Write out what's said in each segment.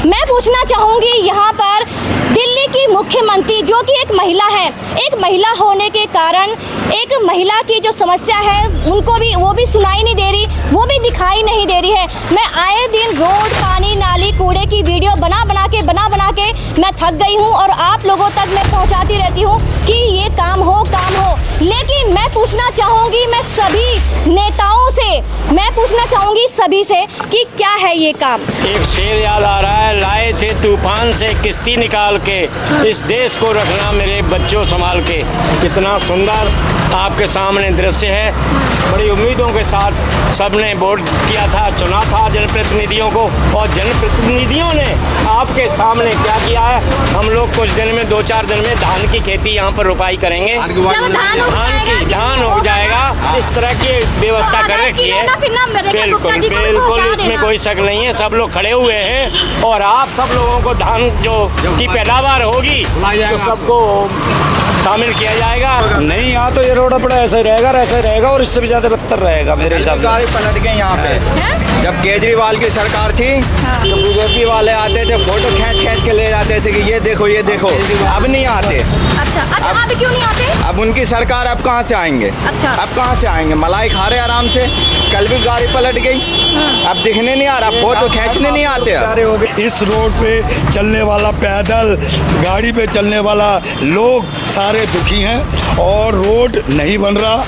मैं पूछना चाहूँगी यहाँ पर दिल्ली की मुख्यमंत्री जो कि एक महिला है, एक महिला होने के कारण एक महिला की जो समस्या है उनको भी वो भी सुनाई नहीं दे रही, वो भी दिखाई नहीं दे रही है। मैं आए दिन रोड, पानी, नाली, कूड़े की वीडियो बना बना के मैं थक गई हूँ और आप लोगों तक मैं पहुँचाती रहती हूँ कि ये काम हो। लेकिन मैं पूछना चाहूँगी मैं पूछना चाहूँगी सभी से कि क्या है ये काम। एक शेर याद आ रहा है, लाए थे तूफान से किश्ती निकाल के, इस देश को रखना मेरे बच्चों संभाल के। कितना सुंदर आपके सामने दृश्य है। बड़ी उम्मीदों के साथ सबने वोट किया था, चुना था जनप्रतिनिधियों को, और जनप्रतिनिधियों ने आपके सामने क्या किया है। हम लोग कुछ दिन में 2-4 दिन में धान की खेती यहाँ पर रोपाई करेंगे। धान हो जाएगा, इस तरह की व्यवस्था कर रखी है। बिल्कुल इसमें कोई शक नहीं है। सब लोग खड़े हुए हैं और आप सब लोगों को धान जो की पैदावार होगी तो सबको शामिल किया जाएगा। नहीं, यहाँ तो ये रोड अपना ऐसे रहेगा और इससे भी ज्यादा बदतर रहेगा मेरे हिसाब से। गाड़ी पलट गई यहाँ पे। जब केजरीवाल की सरकार थी तो बीजेपी वाले आते थे, फोटो खींच के ले जाते थे कि ये देखो। अब नहीं आते। अच्छा, अब क्यों नहीं आते? अब उनकी सरकार, अब कहाँ से आएंगे? अच्छा, अब कहाँ से आएंगे? मलाई खा रहे आराम से। कल भी गाड़ी पलट गई, अब दिखने नहीं आ रहा, फोटो खींचने नहीं आते। इस रोड पे चलने वाला, पैदल गाड़ी पे चलने वाला लोग सारे दुखी हैं और रोड नहीं बन रहा।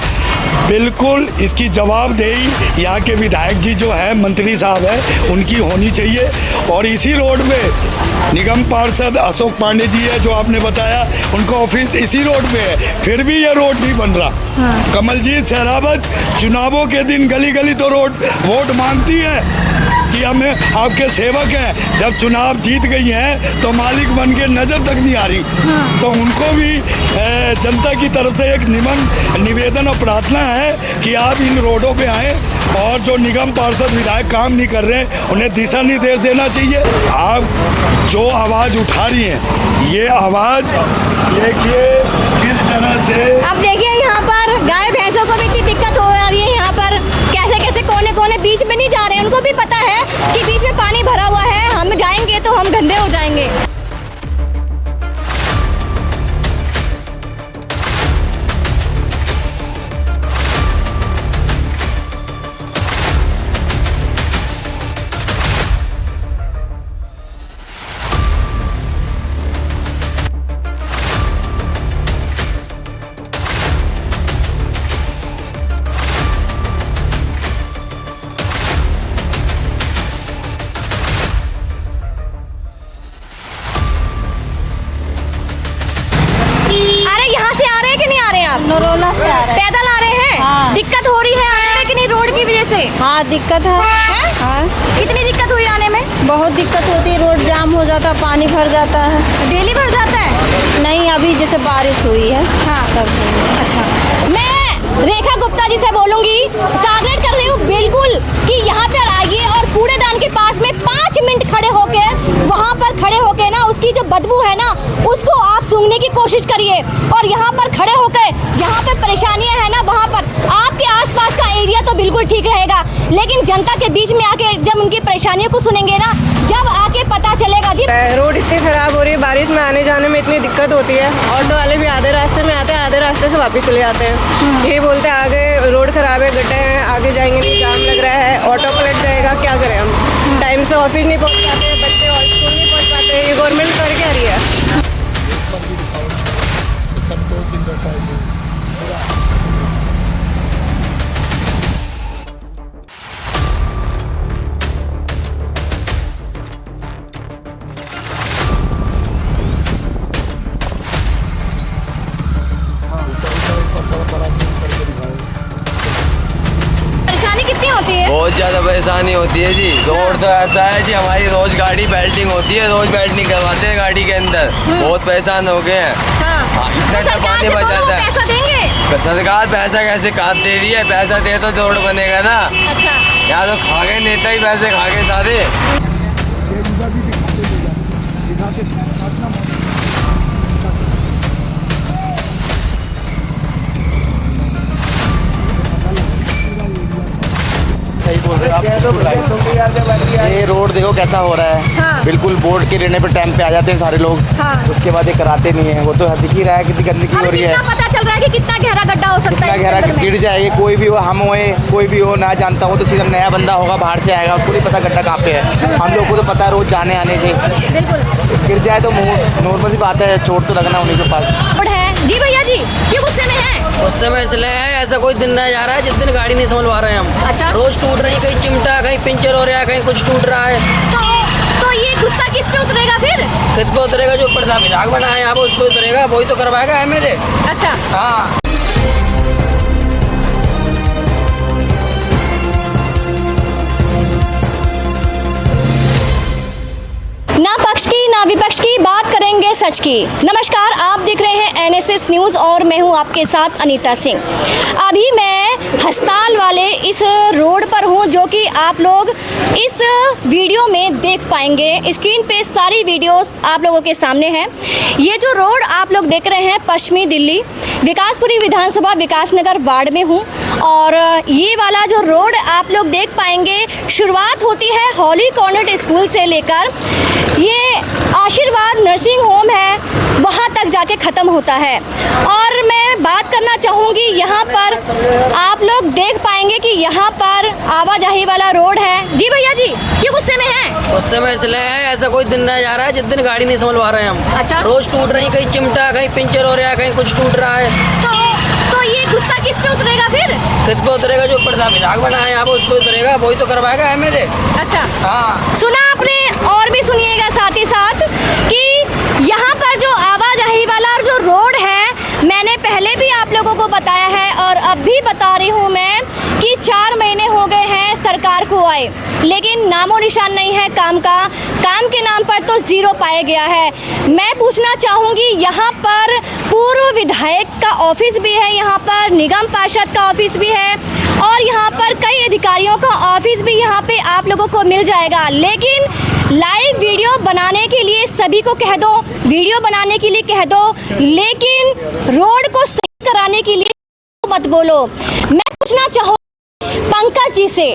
बिल्कुल इसकी जवाबदेही यहाँ के विधायक जी जो है, मंत्री साहब है, उनकी होनी चाहिए। और इसी रोड पे निगम पार्षद अशोक पांडे जी है जो आपने बताया, उनका ऑफिस इसी रोड पे है, फिर भी ये रोड नहीं बन रहा। कमलजीत सहरावत चुनावों के दिन गली गली तो वोट मांगती है कि हमें आपके सेवक हैं, जब चुनाव जीत गई हैं तो मालिक बन के नजर तक नहीं आ रही। तो उनको भी जनता की तरफ से एक निवेदन और प्रार्थना है कि आप इन रोडों पे आएँ, और जो निगम पार्षद विधायक काम नहीं कर रहे हैं उन्हें दिशा निर्देश देना चाहिए। आप जो आवाज़ उठा रही हैं, ये आवाज़ देखिए किस तरह से। अब देखिए यहाँ पर गाय भैंसों को भी इतनी दिक्कत हो रही है। यहाँ पर कैसे कोने बीच में नहीं जा रहे हैं, उनको भी पता है कि बीच में पानी भरा हुआ है, हम जाएंगे तो हम गंदे हो जाएंगे। नरोला से आ रहे हैं। पैदल आ रहे हैं। हाँ। दिक्कत हो रही है आने में कि नहीं रोड की वजह से? हाँ, दिक्कत है। हाँ। कितनी दिक्कत हुई आने में? बहुत दिक्कत होती है, रोड जाम हो जाता है, पानी भर जाता है। डेली भर जाता है? नहीं, अभी जैसे बारिश हुई है। हाँ। तब। अच्छा, मैं रेखा गुप्ता जी से बोलूंगी, टारगेट कर रही हूँ बिल्कुल कि यहाँ पर आइए और कूड़ेदान के पास में 5 मिनट खड़े होके, वहाँ पर खड़े होके ना उसकी जो बदबू है ना उसको आप सूंघने की कोशिश करिए। और यहाँ पर खड़े होकर जहाँ पे परेशानियाँ है ना, वहाँ पर आपके आसपास का एरिया तो बिल्कुल ठीक रहेगा, लेकिन जनता के बीच में आके जब उनकी परेशानियों को सुनेंगे ना, जब आके पता चलेगा। जी, रोड इतनी खराब हो रही है, बारिश में आने जाने में इतनी दिक्कत होती है। ऑटो वाले भी आधे रास्ते में आते हैं, आधे रास्ते से वापस चले जाते हैं। ये बोलते हैं आगे रोड खराब है, गड्ढे हैं, आगे जाएंगे नहीं, जाम लग रहा है, ऑटो पलट जाएगा, क्या करें हम। टाइम से ऑफिस नहीं पहुँच पाते, बच्चे और स्कूल नहीं पहुँच पाते। ये गवर्नमेंट कर क्या रही है? परेशानी कितनी होती है? बहुत ज़्यादा परेशानी होती है जी। रोड तो ऐसा है जी, हमारी रोज गाड़ी बेल्टिंग होती है, रोज बेल्ट नहीं करवाते हैं गाड़ी के अंदर। बहुत परेशान हो गए हैं। इतना तो पानी बच जाता है। पैसा देंगे? सरकार पैसा कैसे काट दे रही है? पैसा दे तो रोड बनेगा ना। अच्छा, यहाँ तो खा गए नेता ही पैसे, खा गए सारे। सही बोल रहे हो आप, बिल्कुल right। ये रोड देखो कैसा हो रहा है। हाँ। बिल्कुल बोर्ड के रहने पे टाइम पे आ जाते हैं सारे लोग। हाँ। उसके बाद ये कराते नहीं है, वो तो दिख ही रहा है कितनी गंदगी हो हमें रही है। कितना पता चल रहा है कि कितना गहरा गड्ढा हो सकता कितना है इस गहरा अंदर में? गिर जाएगी, कोई भी हो, हम होए कोई भी हो ना जानता हो तो सीधा नया बंदा होगा बाहर से आएगा, उसको नहीं पता गड्ढा कहाँ पे है। हम लोग को तो पता है रोज जाने आने से, बिल्कुल गिर जाए तो नॉर्मल सी बात है, चोट तो लगना उन्हीं के पास। रोड है जी भैया जी, क्यों गुस्से में है? उस समय इसलिए है, ऐसा कोई दिन नहीं जा रहा है जिस दिन गाड़ी नहीं संभलवा रहे हैं हम। अच्छा। रोज टूट रही, कहीं चिमटा, कहीं पंचर हो रहा है, कहीं कुछ टूट रहा है। तो ये गुस्सा किस पे उतरेगा फिर? किस पे उतरेगा? जो प्रधान विधायक बना है यहाँ पे उस पे उतरेगा, वही तो करवाएगा है मेरे। अच्छा, हाँ। ना पक्ष की ना विपक्ष की, बात करेंगे सच की। नमस्कार, आप देख रहे हैं एनएसएस न्यूज़ और मैं हूं आपके साथ अनीता सिंह। अभी मैं हस्ताल वाले इस रोड पर हूं, जो कि आप लोग इस वीडियो में देख पाएंगे। स्क्रीन पे सारी वीडियोस आप लोगों के सामने हैं। ये जो रोड आप लोग देख रहे हैं, पश्चिमी दिल्ली विकासपुरी विधानसभा विकासनगर वार्ड में हूँ और ये वाला जो रोड आप लोग देख पाएंगे, शुरुआत होती है हॉली कॉन्वेंट स्कूल से लेकर ये आशीर्वाद नर्सिंग होम है, वहाँ तक जाके ख़त्म होता है। और मैं बात करना चाहूँगी, यहाँ पर आप लोग देख पाएंगे कि यहाँ पर आवाजाही वाला रोड है। जी भैया जी, क्यों गुस्से में है? उस समय इसलिए है, ऐसा कोई दिन नहीं जा रहा है जिस दिन गाड़ी नहीं संभलवा रहे हैं हम। अच्छा। रोज टूट रही, कहीं चिमटा, कहीं पंचर हो रहा है, कहीं कुछ टूट रहा है। तो ये गुस्सा किस पे उतरेगा फिर? किस पे उतरेगा? जो प्रधान विधायक बना है यहाँ पे उस पे उतरेगा, वही तो करवाएगा है मेरे। अच्छा, हाँ। सुना आपने? और भी सुनिएगा साथ ही साथ कि यहाँ पर जो आवाजाही वाला जो रोड है, मैंने पहले भी आप लोगों को बताया है और अब भी बता रही हूँ मैं कि 4 महीने हो गए हैं सरकार को आए, लेकिन नामो निशान नहीं है काम का। काम के नाम पर तो जीरो पाया गया है। मैं पूछना चाहूँगी, यहाँ पर पूर्व विधायक का ऑफिस भी है, यहाँ पर निगम पार्षद का ऑफिस भी है और यहाँ पर कई अधिकारियों का ऑफिस भी यहाँ पे आप लोगों को मिल जाएगा। लेकिन लाइव वीडियो बनाने के लिए सभी को कह दो, वीडियो बनाने के लिए कह दो, लेकिन रोड को सही कराने के लिए मत बोलो। मैं पूछना चाहूँ पंकज जी से,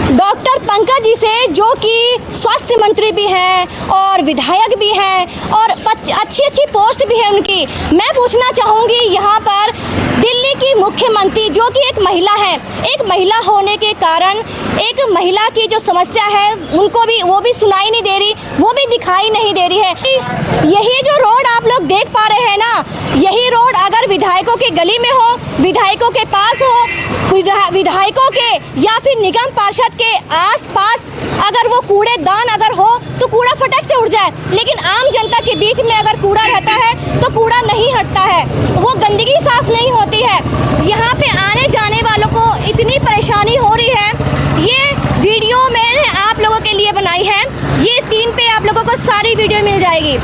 डॉक्टर पंकज जी से, जो कि स्वास्थ्य मंत्री भी हैं और विधायक भी हैं और अच्छी अच्छी पोस्ट भी है उनकी। मैं पूछना चाहूँगी, यहाँ पर दिल्ली की मुख्यमंत्री जो कि एक महिला है, एक महिला होने के कारण एक महिला की जो समस्या है उनको भी, वो भी सुनाई नहीं दे रही, वो भी दिखाई नहीं दे रही है। यही जो रोड आप लोग देख पा रहे हैं ना, यही रोड अगर विधायकों के गली में हो, विधायकों के पास हो, विधायकों के या फिर निगम पार्षद के आसपास अगर वो कूड़ेदान अगर हो तो कूड़ा फटक से उड़ जाए, लेकिन आम जनता के बीच में अगर कूड़ा रहता है तो कूड़ा नहीं हटता है, वो गंदगी साफ नहीं होती है। यहाँ पे आने जाने वालों को इतनी परेशानी हो रही है। ये वीडियो मैंने आप लोगों के लिए बनाई है, ये स्क्रीन पे आप लोगों को सारी वीडियो मिल जाएगी।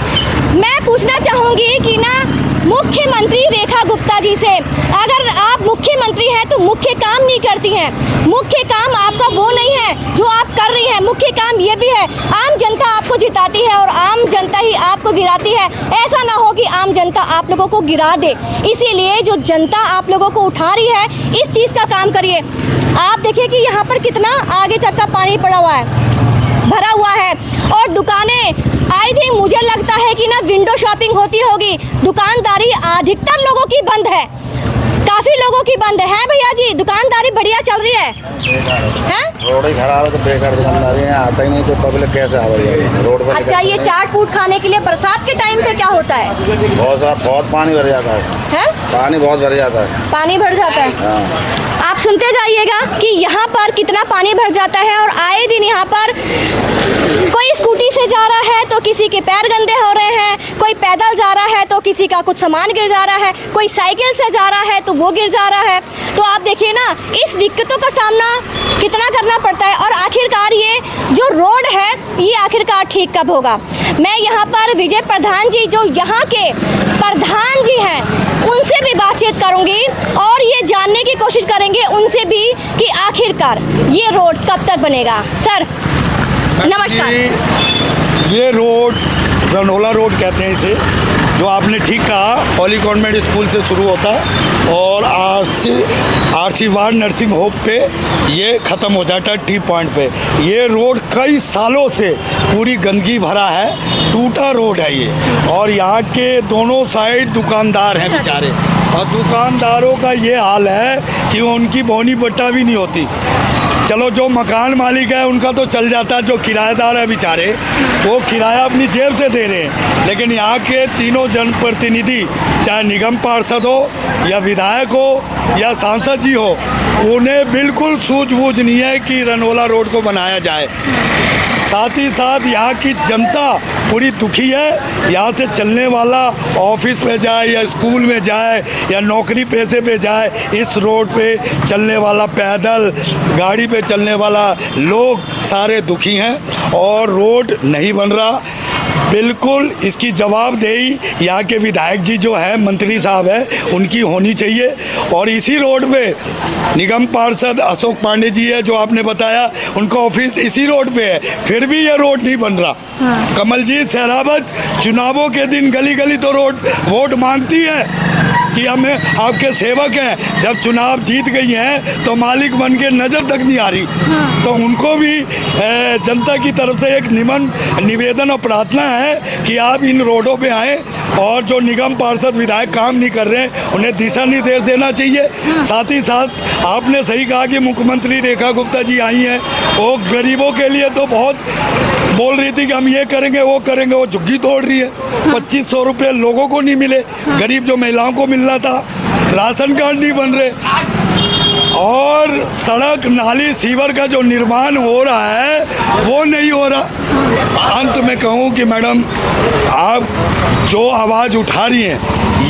मैं पूछना चाहूँगी कि ना मुख्यमंत्री रेखा गुप्ता जी से, अगर आप मुख्यमंत्री हैं तो मुख्य काम नहीं करती हैं। मुख्य काम आपका वो नहीं है जो आप कर रही हैं, मुख्य काम ये भी है, आम जनता आपको जिताती है और आम जनता ही आपको गिराती है। ऐसा ना हो कि आम जनता आप लोगों को गिरा दे, इसीलिए जो जनता आप लोगों को उठा रही है, इस चीज़ का काम करिए। आप देखिए कि यहाँ पर कितना आगे तक का पानी पड़ा हुआ है, भरा हुआ है और दुकानें, आई थिंक मुझे लगता है कि ना विंडो शॉपिंग होती होगी, दुकानदारी अधिकतर लोगों की बंद है, काफ़ी लोगों की बंद है। भैया जी, दुकानदारी बढ़िया चल रही है? रोड ही खराब है तो बेकार दुकानदारी है, आता ही नहीं तो पब्लिक कैसे आ रही है रोड पर? अच्छा, ये चाट फूट खाने के लिए बरसात के टाइम पे क्या होता है? बहुत पानी भर जाता है, पानी बहुत भर जाता है, पानी भर जाता है। हाँ। आप सुनते जाइएगा कि यहाँ पर कितना पानी भर जाता है और आए दिन यहाँ पर कोई स्कूटी से जा रहा है तो किसी के पैर गंदे हो रहे हैं, कोई पैदल जा रहा है तो किसी का कुछ सामान गिर जा रहा है, कोई साइकिल से जा रहा है तो वो गिर जा रहा है। तो आप देखिए ना, इस दिक्कतों का सामना कितना करना पड़ता है और आखिरकार ये जो रोड है ये आखिरकार ठीक कब होगा? मैं यहाँ पर विजय प्रधान जी, जो यहाँ के प्रधान जी हैं, उनसे भी बातचीत करूँगी और ये जानने की कोशिश करेंगे उनसे भी कि आखिरकार ये रोड कब तक बनेगा। सर नमस्कार। ये रोड रनोला रोड कहते हैं इसे, जो आपने ठीक कहा, पॉली कॉन्वेंट स्कूल से शुरू होता है और आरसी वार्ड नर्सिंग होम पे ये ख़त्म हो जाता है टी पॉइंट पे। ये रोड कई सालों से पूरी गंदगी भरा है, टूटा रोड है ये, और यहाँ के दोनों साइड दुकानदार हैं बेचारे, और दुकानदारों का ये हाल है कि उनकी बोनी बट्टा भी नहीं होती। चलो जो मकान मालिक है उनका तो चल जाता है, जो किराएदार है बेचारे वो किराया अपनी जेब से दे रहे हैं, लेकिन यहाँ के तीनों जनप्रतिनिधि, चाहे निगम पार्षद हो या विधायक हो या सांसद जी हो, उन्हें बिल्कुल सूझबूझ नहीं है कि रनोला रोड को बनाया जाए। साथ ही साथ यहाँ की जनता पूरी दुखी है। यहाँ से चलने वाला ऑफिस पे जाए या स्कूल में जाए या नौकरी पैसे पे जाए, इस रोड पे चलने वाला, पैदल गाड़ी पे चलने वाला लोग सारे दुखी हैं, और रोड नहीं बन रहा। बिल्कुल इसकी जवाबदेही यहाँ के विधायक जी जो है, मंत्री साहब है, उनकी होनी चाहिए। और इसी रोड पे निगम पार्षद अशोक पांडे जी है, जो आपने बताया, उनका ऑफिस इसी रोड पे है, फिर भी ये रोड नहीं बन रहा। कमलजीत सहरावत चुनावों के दिन गली गली तो वोट मांगती है कि हमें आपके सेवक हैं, जब चुनाव जीत गई हैं तो मालिक बन के नज़र तक नहीं आ रही। तो उनको भी जनता की तरफ से एक निवेदन और प्रार्थना है कि आप इन रोडों पे आएँ, और जो निगम पार्षद विधायक काम नहीं कर रहे हैं उन्हें दिशा निर्देश देना चाहिए। साथ ही साथ आपने सही कहा कि मुख्यमंत्री रेखा गुप्ता जी आई हैं, वो गरीबों के लिए तो बहुत बोल रही थी कि हम ये करेंगे वो करेंगे, वो झुग्गी तोड़ रही है। 2500 रुपये लोगों को नहीं मिले, गरीब जो महिलाओं को मिल रहा था, राशन कार्ड नहीं बन रहे, और सड़क नाली सीवर का जो निर्माण हो रहा है वो नहीं हो रहा। अंत में कहूँ कि मैडम, आप जो आवाज़ उठा रही हैं,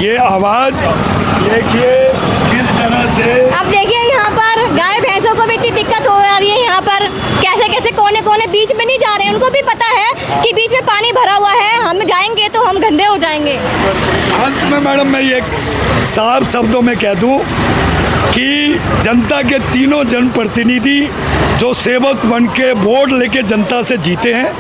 ये आवाज़ देखिए किस तरह से। अब देखिए यहाँ पर गाय भैंसों को भी इतनी दिक्कत हो रही है, यहाँ पर कैसे कैसे कोने कोने बीच में नहीं जा रहे हैं, उनको भी पता है कि बीच में पानी भरा हुआ है, हम जाएंगे तो हम गंदे हो जाएंगे। अंत में मैडम मैं ये साफ शब्दों में कह दूं कि जनता के तीनों जनप्रतिनिधि जो सेवक बन के वोट लेके जनता से जीते हैं,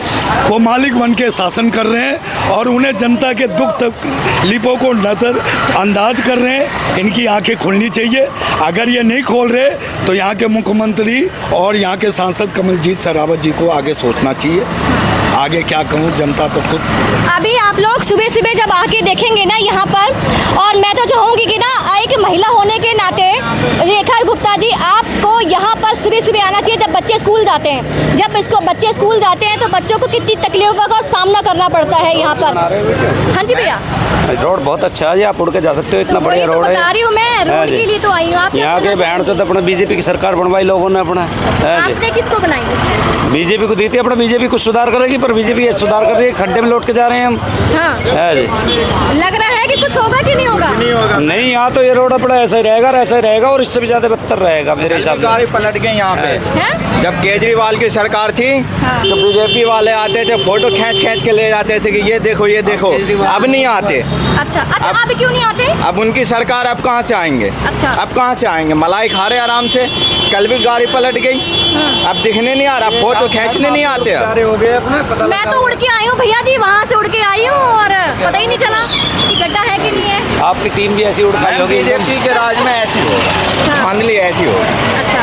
वो मालिक बन के शासन कर रहे हैं, और उन्हें जनता के दुख तकलीफों को नज़रअंदाज कर रहे हैं। इनकी आंखें खुलनी चाहिए। अगर ये नहीं खोल रहे तो यहाँ के मुख्यमंत्री और यहाँ के सांसद कमलजीत सहरावत जी को आगे सोचना चाहिए। आगे क्या कहूँ, जनता तो खुद। अभी आप लोग सुबह सुबह जब आके देखेंगे ना यहाँ पर, और मैं तो चाहूँगी कि ना एक महिला होने के नाते रेखा गुप्ता जी, आपको यहाँ पर सुबह सुबह आना चाहिए जब बच्चे स्कूल जाते हैं। जब बच्चे स्कूल जाते हैं तो बच्चों को कितनी तकलीफों का सामना करना पड़ता है यहाँ पर। हाँ जी भैया, रोड बहुत अच्छा है, आप उड़ के जा सकते हो, इतना बढ़िया रोड है। बता रही हूँ मैं, रोड के लिए तो आई हूँ। आप यहाँ के बहन तो अपना बीजेपी की सरकार बनवाई लोगों ने अपना। आपने किसको बनाई? बीजेपी को दी थी, अपना बीजेपी कुछ सुधार करेगी, पर बीजेपी सुधार कर रही है, खड्डे में लौट के जा रहे हैं हम। हाँ। लग रहा है कि कुछ होगा कि नहीं होगा? नहीं, यहाँ तो ये रोड अपना ऐसा ही रहेगा और इससे भी ज्यादा बदतर रहेगा मेरे हिसाब से। गाड़ी पलट गई यहाँ पे। जब केजरीवाल की सरकार थी तो बीजेपी वाले आते थे, फोटो खींच के ले जाते थे कि ये देखो ये देखो। अब नहीं आते। अच्छा, अब क्यों नहीं आते? अब उनकी सरकार, अब कहाँ से आएंगे? अच्छा, अब कहाँ से आएंगे? मलाई खा रहे आराम से। कल भी गाड़ी पलट गई, अब दिखने नहीं आ रहा, फोटो खींचने नहीं आते। हो गए अपने। मैं तो उड़ के आई हूँ भैया जी, वहाँ से उड़ के आई हूँ, और पता ही नहीं चला कि गड्ढा है कि नहीं है। आपकी टीम भी ऐसी उड़ पाई होगी। बीजेपी के राज में ऐसी होगा, मान ली ऐसी होगी। अच्छा,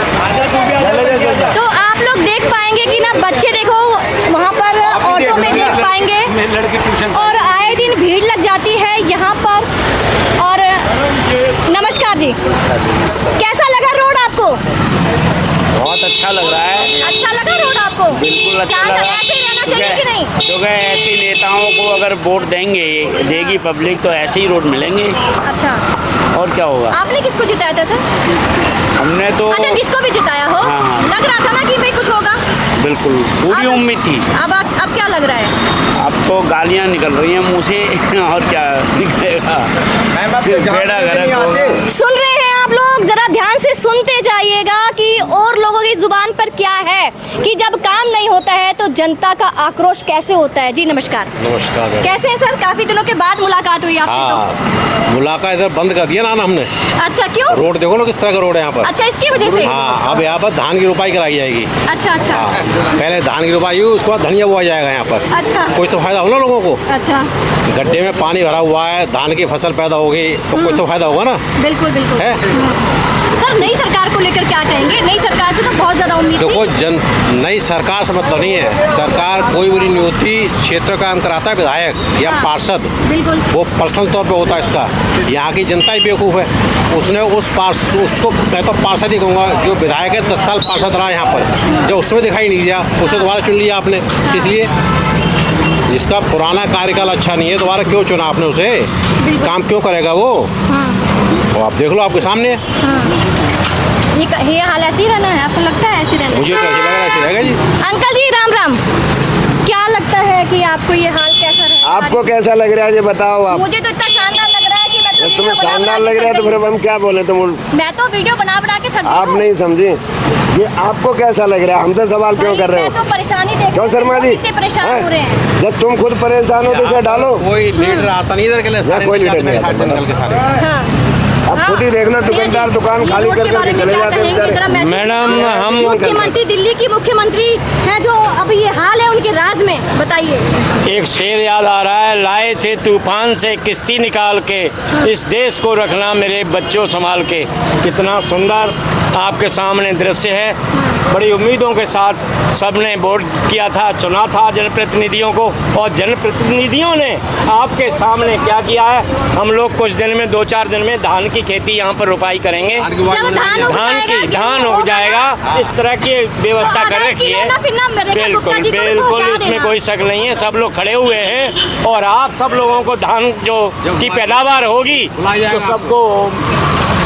तो आप लोग देख पाएंगे कि ना, बच्चे देखो वहाँ पर ऑटो में देख पाएंगे, और आए दिन भीड़ लग जाती है यहाँ पर। और नमस्कार जी, कैसा लगा रोड आपको? बहुत अच्छा लग रहा है। अच्छा लगा रोड आपको? बिल्कुल अच्छा लगा। ऐसे ही रहना चाहिए कि नहीं? क्योंकि ऐसे नेताओं को अगर वोट देगी पब्लिक तो ऐसे ही रोड मिलेंगे। अच्छा, और क्या होगा? आपने किसको जिताया था सर? हमने तो अच्छा, जिसको भी जिताया हो। हाँ। लग रहा था ना कि भाई कुछ होगा? बिल्कुल, पूरी उम्मीद थी। अब क्या लग रहा है? अब तो गालियाँ निकल रही हैं मुँह से और क्या निकलेगा। सुन रहे हैं आप लोग, जरा ध्यान से सुनते जाइएगा कि और लोगों की जुबान पर क्या है कि जब काम नहीं होता है तो जनता का आक्रोश कैसे होता है। जी नमस्कार। नमस्कार। कैसे हैं सर? काफी दिनों के बाद मुलाकात हुई आपकी। हाँ, मुलाकात इधर बंद कर दिया ना हमने। अच्छा, क्यों? रोड देखो ना किस तरह का रोड है यहाँ पर। अच्छा, इसकी वजह से। हाँ, अब यहाँ पर धान की रोपाई कराई जाएगी। अच्छा अच्छा। हाँ, पहले धान की रोपाई हुई, उसके बाद धनिया बोया जाएगा यहाँ पर। अच्छा। कुछ तो फायदा होगा लोगों को। अच्छा। गड्ढे में पानी भरा हुआ है, धान की फसल पैदा होगी तो कुछ तो फायदा होगा ना। बिल्कुल बिल्कुल है। सर, नई सरकार को लेकर क्या कहेंगे? नई सरकार से तो बहुत ज्यादा उम्मीद देखो, थी। नई सरकार से मतलब नहीं है, सरकार कोई बुरी नहीं होती, क्षेत्र काम कराता है विधायक या हाँ, पार्षद, बिल्कुल। वो पर्सनल तौर पे होता है इसका। यहाँ की जनता ही बेवकूफ़ है। उसने उसको मैं तो पार्षद ही कहूँगा, जो विधायक है 10 साल पार्षद रहा यहाँ पर, जब उसमें दिखाई नहीं दिया उसे दोबारा चुन लिया आपने। इसलिए जिसका पुराना कार्यकाल अच्छा नहीं है, दोबारा क्यों चुना आपने उसे? काम क्यों करेगा वो? और आप देख लो, आपके सामने ये हाल ऐसे ही रहना है? आपको लगता है ऐसे रहना? मुझे तो ऐसे लग रहा है ऐसे रहेगा जी। अंकल जी राम राम, क्या लगता है कि आपको ये हाल कैसा रहेगा? आपको कैसा लग रहा है ये बताओ आप। मुझे तो इतना शानदार लग रहा है कि मैं तो जब तुम्हें वीडियो बना शानदार बना लग के रहा है तो थक फिर अब हम क्या बोले तुम मैं तो वीडियो बना के थक गई आप हूँ। नहीं समझे। ये आपको कैसा लग रहा है, हमसे सवाल क्यों कर रहे मैं हो? तो परेशानी देख क्यों शर्मा जी? कितने परेशान हो रहे हैं। जब तुम खुद परेशान हो तो इसे डालो। कोई लीडर आता नहीं इधर के लिए, कोई लीडर नहीं आता। अब खुद ही देखना, दुकानदार दुकान खाली कर करके चले जाते हैं बेचारे। मैडम, हम मुख्यमंत्री दिल्ली की मुख्यमंत्री है जो अब ये हाल है उनके राज में, बताइए। एक शेर याद आ रहा है, लाए थे तूफान से किश्ती निकाल के, इस देश को रखना मेरे बच्चों संभाल के। कितना सुंदर आपके सामने दृश्य है। बड़ी उम्मीदों के साथ सबने वोट किया था, चुना था जनप्रतिनिधियों को, और जनप्रतिनिधियों ने आपके सामने क्या किया है। हम लोग कुछ दिन में 2-4 दिन में धान की खेती यहाँ पर रोपाई करेंगे। धान उग जाएगा, इस तरह की व्यवस्था कर रखी है। बिल्कुल बिल्कुल, इसमें कोई शक नहीं है। सब लोग खड़े हुए हैं और आप सब लोगों को धान जो की पैदावार होगी तो सबको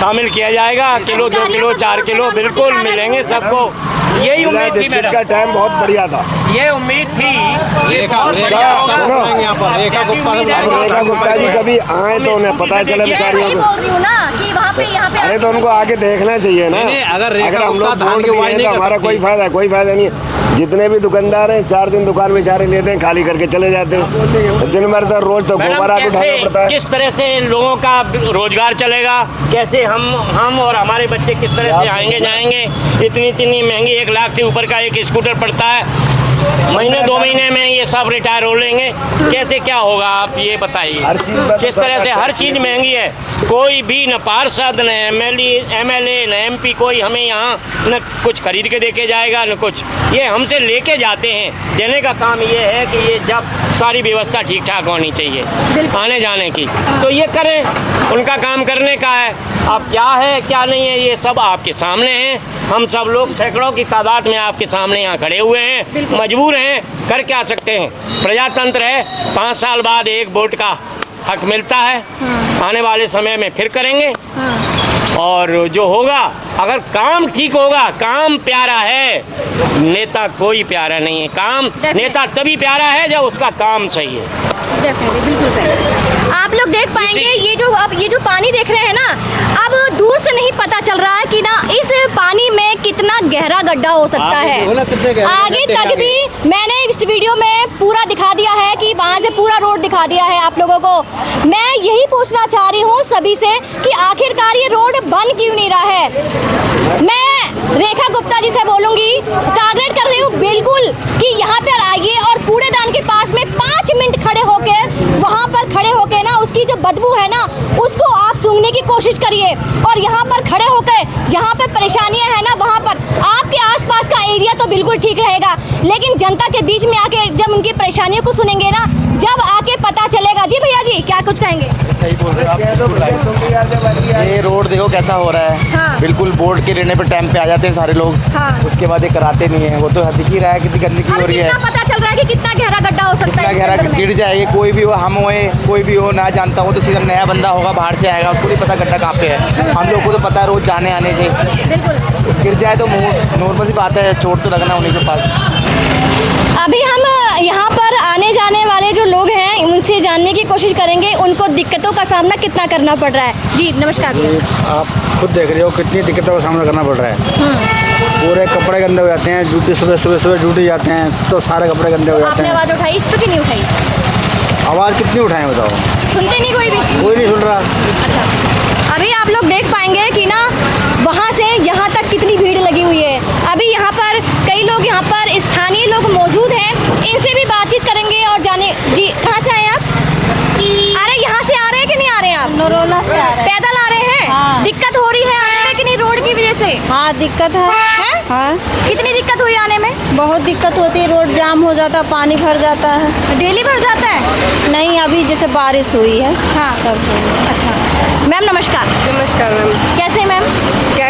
शामिल किया जाएगा। किलो 2 किलो 4 किलो बिल्कुल मिलेंगे सबको। यही उम्मीद थी मैडम। का टाइम बहुत बढ़िया था। ये उम्मीद थी। रेखा गुप्ता जी कभी आए तो उन्हें पता चले बेचारियों को। बोल रही हूँ ना कि वहाँ पे यहाँ पे अरे तो उनको आगे देखना चाहिए ना। अगर हम लोग वोट दिए तो हमारा कोई फायदा नहीं है। जितने भी दुकानदार हैं 4 दिन दुकान बेचारे लेते हैं, खाली करके चले जाते हैं। दिन भर तो रोज तो गोबर आके उठाना पड़ता है। किस तरह से लोगों का रोजगार चलेगा? कैसे हम और हमारे बच्चे किस तरह से आएंगे जाएंगे? इतनी महंगी 1 लाख से ऊपर का एक स्कूटर पड़ता है। महीने 2 महीने में ये सब रिटायर हो लेंगे। कैसे क्या होगा आप ये बताइए। किस तरह से हर चीज़ महंगी है। कोई भी न पार्षद न एमएलए न एमपी कोई हमें यहाँ न कुछ खरीद के देके जाएगा न कुछ। ये हमसे लेके जाते हैं। देने का काम ये है कि ये जब सारी व्यवस्था ठीक ठाक होनी चाहिए आने जाने की, तो ये करें, उनका काम करने का है। अब क्या है क्या नहीं है ये सब आपके सामने है। हम सब लोग सैकड़ों की तादाद में आपके सामने यहाँ खड़े हुए हैं, मजबूर हैं, कर क्या सकते हैं। प्रजातंत्र है, 5 साल बाद एक वोट का हक मिलता है। आने वाले समय में फिर करेंगे और जो होगा, अगर काम ठीक होगा, काम प्यारा है, नेता कोई प्यारा नहीं है। काम नेता तभी प्यारा है जब उसका काम सही है। बिल्कुल सही। आप लोग देख पाएंगे ये जो पानी देख रहे हैं ना, अब दूर से नहीं पता चल रहा है कि ना इस पानी में कितना गहरा गड्ढा हो सकता है। आगे तक भी मैंने इस वीडियो में पूरा दिखा दिया है कि वहाँ से पूरा रोड दिखा दिया है आप लोगों को। मैं यही पूछना चाह रही हूँ सभी से कि आखिरकार ये रोड बन क्यों नहीं रहा है। मैं रेखा गुप्ता जी से बोलूँगी, टारगेट कर रही हूँ बिल्कुल कि यहाँ पर आइए और कूड़ेदान के पास में 5 मिनट खड़े होके, वहाँ पर खड़े होके ना उसकी जो बदबू है ना उसको आप सूंघने की कोशिश करिए। और यहाँ पर खड़े होकर जहाँ पे परेशानियाँ हैं ना, वहाँ पर आपके आसपास का एरिया तो बिल्कुल ठीक रहेगा, लेकिन जनता के बीच में आके जब उनकी परेशानियों को सुनेंगे ना, जब आके पता चलेगा। जी भैया जी, क्या कुछ कहेंगे? सही बोल रहे हो आप। ये रोड देखो कैसा हो रहा है। हाँ। बिल्कुल बोर्ड के रहने पर टाइम पे आ जाते हैं सारे लोग। हाँ। उसके बाद ये कराते नहीं है। वो तो दिख ही रहा है कितनी गंदगी हो रही है। पता चल रहा है कि कितना गहरा गड्ढा हो सकता है। गहरा गिर जाएगी, कोई भी हो, हम होए कोई भी हो, ना जानता हो तो सीधा नया बंदा होगा बाहर से आएगा, उसको नहीं पता गड्ढा कहाँ पे है। हम लोग को तो पता है रोज जाने आने से। गिर जाए तो नॉर्मल सी बात है, चोट तो लगना उन्हीं के पास। अभी हम यहाँ पर आने जाने वाले जो लोग हैं उनसे जानने की कोशिश करेंगे उनको दिक्कतों का सामना कितना करना पड़ रहा है। जी नमस्कार। आप खुद देख रहे हो कितनी दिक्कतों का सामना करना पड़ रहा है। पूरे कपड़े गंदे हो जाते हैं। ड्यूटी सुबह ड्यूटी जाते हैं तो सारे कपड़े गंदे हो जाते आपने हैं। आवाज़ उठाई, इस पर क्यों नहीं उठाई? आवाज़ कितनी उठाएं बताओ? सुनते नहीं कोई भी? कोई नहीं सुन रहा। अच्छा, अभी आप लोग देख पाएंगे कि ना वहाँ से यहाँ तक कितनी भीड़ लगी हुई है। अभी यहाँ पर कई लोग, यहाँ पर स्थानीय लोग मौजूद हैं, इनसे भी बातचीत करेंगे और जाने। जी, कहाँ से आए आप? अरे यहाँ से आ रहे हैं कि नहीं आ रहे हैं आप? नरोला से आ रहे हैं। पैदल आ रहे हैं? हाँ। दिक्कत हो रही है आने में कि नहीं रोड की वजह से? हाँ दिक्कत है। हाँ कितनी दिक्कत हुई आने में? बहुत दिक्कत होती है, रोड जाम हो जाता है, पानी भर जाता है। डेली भर जाता है? नहीं, अभी जैसे बारिश हुई है। हाँ। अच्छा मैम नमस्कार। नमस्कार मैम। कैसे मैम? क्या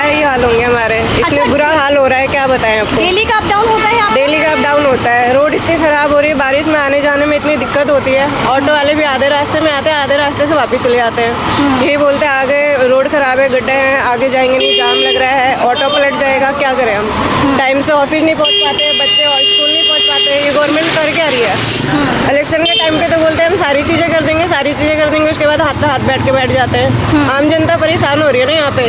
ही हाल होंगे हमारे, इतने अच्छा। बुरा हाल हो रहा है, क्या बताएं आपको। डेली का अप डाउन होता है यहाँ पे? डेली का अप डाउन होता है। रोड इतनी ख़राब हो रही है, बारिश में आने जाने में इतनी दिक्कत होती है। ऑटो वाले भी आधे रास्ते में आते हैं, आधे रास्ते से वापस चले जाते हैं। यही बोलते हैं आगे रोड ख़राब है, गड्ढे हैं, आगे जाएंगे नहीं, जाम लग रहा है, ऑटो पलट जाएगा, क्या करें हम। टाइम से ऑफिस नहीं पहुँच पाते, बच्चे और स्कूल नहीं पहुँच पाते। ये गवर्नमेंट कर क्या रही है? इलेक्शन के टाइम पे तो बोलते हैं हम सारी चीज़ें कर देंगे, सारी चीज़ें कर देंगे, उसके बाद हाथ से हाथ बैठ जाते हैं। आम जनता परेशान हो रही है ना यहाँ पे।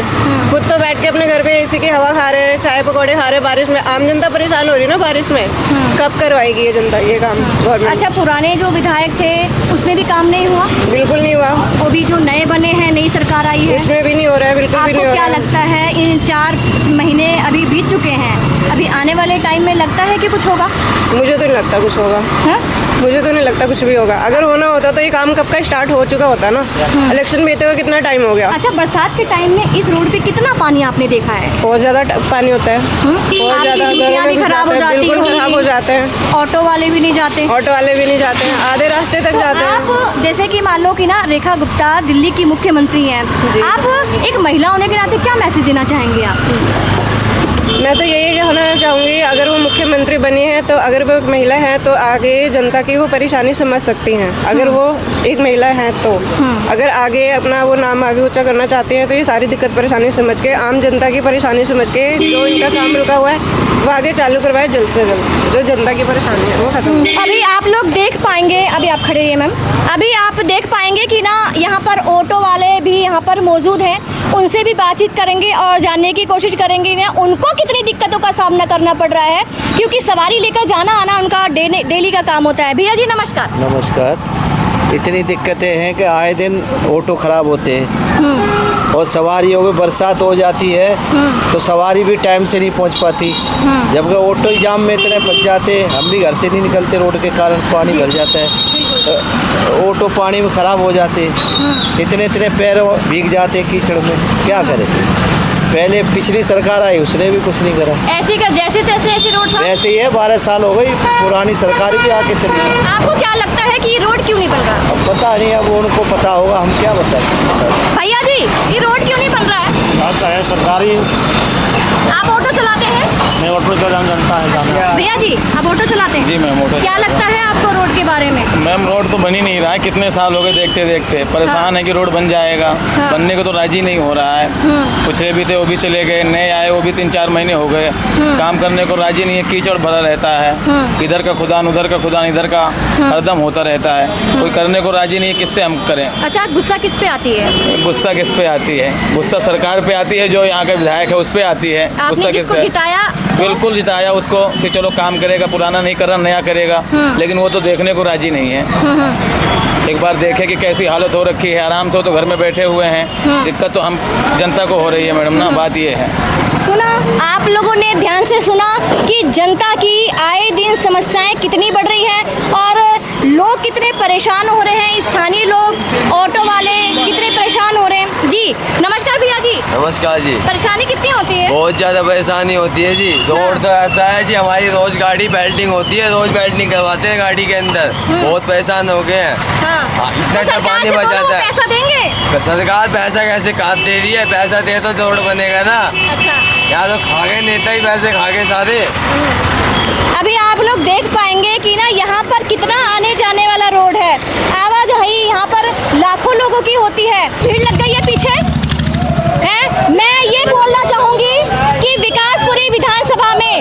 खुद तो बैठ के अपने घर पे एसी की हवा खा रहे हैं, चाय पकौड़े खा रहे हैं, बारिश में आम जनता परेशान हो रही है ना बारिश में। कब करवाएगी ये जनता ये काम गवर्नमेंट? अच्छा, पुराने जो विधायक थे उसमें भी काम नहीं हुआ? बिल्कुल नहीं हुआ। वो भी जो नए बने हैं, नई सरकार आई है, इसमें भी नहीं हो रहा है, बिल्कुल भी आपको नहीं हो क्या रहा है। लगता है इन 4 महीने अभी बीत चुके हैं, अभी आने वाले टाइम में लगता है कि कुछ होगा? मुझे तो नहीं लगता कुछ होगा। हाँ? मुझे तो नहीं लगता कुछ भी होगा। अगर होना होता तो ये काम कब का स्टार्ट हो चुका होता ना। इलेक्शन बीते हुए कितना टाइम हो गया। अच्छा, बरसात के टाइम में इस रोड पे कितना पानी आपने देखा है? बहुत ज़्यादा पानी होता है, बहुत आपकी ज़्यादा। ड्यूटियाँ भी खराब हो जाती बिल्कुल खराब होंगी। हो जाते हैं। ऑटो वाले भी नहीं जाते? ऑटो वाले भी नहीं जाते हैं, आधे रास्ते तक तो जाते हैं। आप जैसे कि मान लो कि ना रेखा गुप्ता दिल्ली की मुख्यमंत्री हैं, आप एक महिला होने के नाते क्या मैसेज देना चाहेंगे आप? मैं तो यही कहना चाहूँगी, अगर वो मुख्यमंत्री बनी है तो अगर वो एक महिला है तो आगे जनता की वो परेशानी समझ सकती हैं। अगर वो एक महिला है तो अगर आगे अपना वो नाम आगे ऊंचा करना चाहती हैं तो ये सारी दिक्कत परेशानी समझ के, आम जनता की परेशानी समझ के, जो इनका काम रुका हुआ है वो आगे चालू करवाए जल्द से जल्द, जो जनता की परेशानी है वो खत्म हो। अभी आप लोग देख पाएंगे, अभी आप खड़े रहिए मैम, अभी आप देख पाएंगे कि ना यहाँ पर ऑटो वाले भी यहाँ पर मौजूद हैं, उनसे भी बातचीत करेंगे और जानने की कोशिश करेंगे ना उनको कितनी दिक्कतों का सामना करना पड़ रहा है, क्योंकि सवारी लेकर जाना आना उनका डेली का काम होता है। भैया जी नमस्कार। नमस्कार। इतनी दिक्कतें हैं कि आए दिन ऑटो ख़राब होते हैं और सवारियों में बरसात हो जाती है तो सवारी भी टाइम से नहीं पहुंच पाती। जबकि ऑटो ही जाम में इतने फंस जाते, हम भी घर से नहीं निकलते, रोड के कारण पानी भर जाता है, ऑटो पानी में ख़राब हो जाते, इतने पैर भीग जाते कीचड़ में, क्या करें। पहले पिछली सरकार आई उसने भी कुछ नहीं करा, ऐसी का जैसे तैसे ऐसी रोड था। ऐसे ही है। 12 साल हो गई, पुरानी सरकार भी आके चली गई। आपको क्या लगता है कि ये रोड क्यों नहीं बन रहा? अब पता नहीं, अब उनको पता होगा, हम क्या बताएं। भैया जी ये रोड क्यों नहीं बन रहा है? आता है सरकारी। आप ऑटो चलाते हैं? मैं ऑटो जनता है जाना। भैया जी आप ऑटो चलाते हैं? जी मैम ऑटो। क्या लगता है आपको रोड के बारे में? मैम रोड तो बन ही नहीं रहा है, कितने साल हो गए देखते देखते, परेशान है कि रोड बन जाएगा, बनने को तो राजी नहीं हो रहा है। पिछले भी थे वो भी चले गए, नए आए वो भी 3-4 महीने हो गए, काम करने को राजी नहीं है, कीचड़ भरा रहता है, इधर का खुदान उधर का खुदान इधर का हरदम होता रहता है, कोई करने को राजी नहीं है, किससे हम करें। अच्छा, गुस्सा किस पे आती है? गुस्सा किस पे आती है? गुस्सा सरकार पे आती है, जो यहाँ का विधायक है उस पे आती है। आपने जिसको जिताया? बिल्कुल जिताया उसको कि चलो काम करेगा, पुराना नहीं कर रहा नया करेगा, लेकिन वो तो देखने को राजी नहीं है। एक बार देखे कि कैसी हालत हो रखी है, आराम से वो तो घर में बैठे हुए हैं, दिक्कत तो हम जनता को हो रही है मैडम ना, बात ये है। सुना आप लोगों ने ध्यान से सुना कि जनता की आए दिन समस्याएं कितनी बढ़ रही है और लोग कितने परेशान हो रहे हैं, स्थानीय लोग, ऑटो वाले कितने परेशान हो रहे हैं। जी नमस्कार भैया जी। नमस्कार जी। परेशानी कितनी होती है? बहुत ज़्यादा परेशानी होती है जी। रोड तो ऐसा है जी, हमारी रोज गाड़ी बेल्टिंग होती है, रोज बेल्टिंग करवाते हैं गाड़ी के अंदर, बहुत परेशान हो गए हैं। इतना पानी बच जाता है। पैसा देंगे? सरकार पैसा कैसे काट दे रही है, पैसा दे तो रोड बनेगा ना। अच्छा, यहाँ तो खा गए नेता ही पैसे खा गए सारे। अभी आप लोग देख पाएंगे कि ना यहाँ पर कितना आने जाने वाला रोड है, आवाजाही यहाँ पर लाखों लोगों की होती है, भीड़ लग गई है पीछे है। मैं ये बोलना चाहूँगी कि विकासपुरी विधानसभा में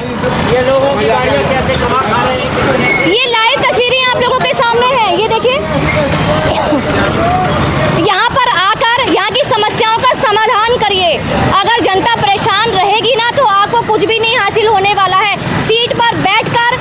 ये लोगों की गाड़ियाँ कैसे कमा खा रहे हैं, ये लाइव तस्वीरें आप लोगों के सामने हैं, ये देखिए। यहाँ पर आकर यहाँ की समस्याओं का समाधान करिए। अगर जनता परेशान रहेगी ना तो आपको भी नहीं हासिल होने वाला है। सीट पर बैठकर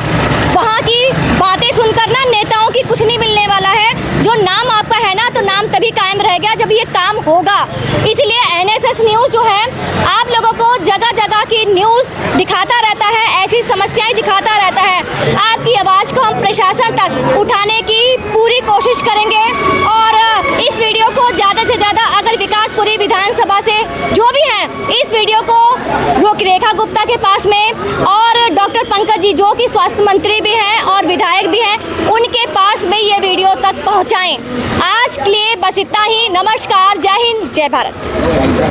वहाँ की बातें सुनकर ना नेताओं की कुछ नहीं मिलने वाला है। जो नाम आपका है ना, तो नाम तभी कायम रहेगा जब ये काम होगा। इसलिए एनएसएस न्यूज़ जो है आप लोगों को जगह जगह की न्यूज़ दिखाता रहता है, ऐसी समस्याएं दिखाता रहता है। आपकी आवाज़ को हम प्रशासन तक उठाने की पूरी कोशिश करेंगे और इस वीडियो को ज़्यादा से ज़्यादा अगर विकासपुरी विधानसभा से जो भी हैं इस वीडियो को जो रेखा गुप्ता के पास में और डॉक्टर पंकज जी जो कि स्वास्थ्य मंत्री भी हैं और विधायक भी हैं, उनके पास में ये वीडियो तक पहुंचाएं। आज के लिए बस इतना ही। नमस्कार, जय हिंद, जय भारत।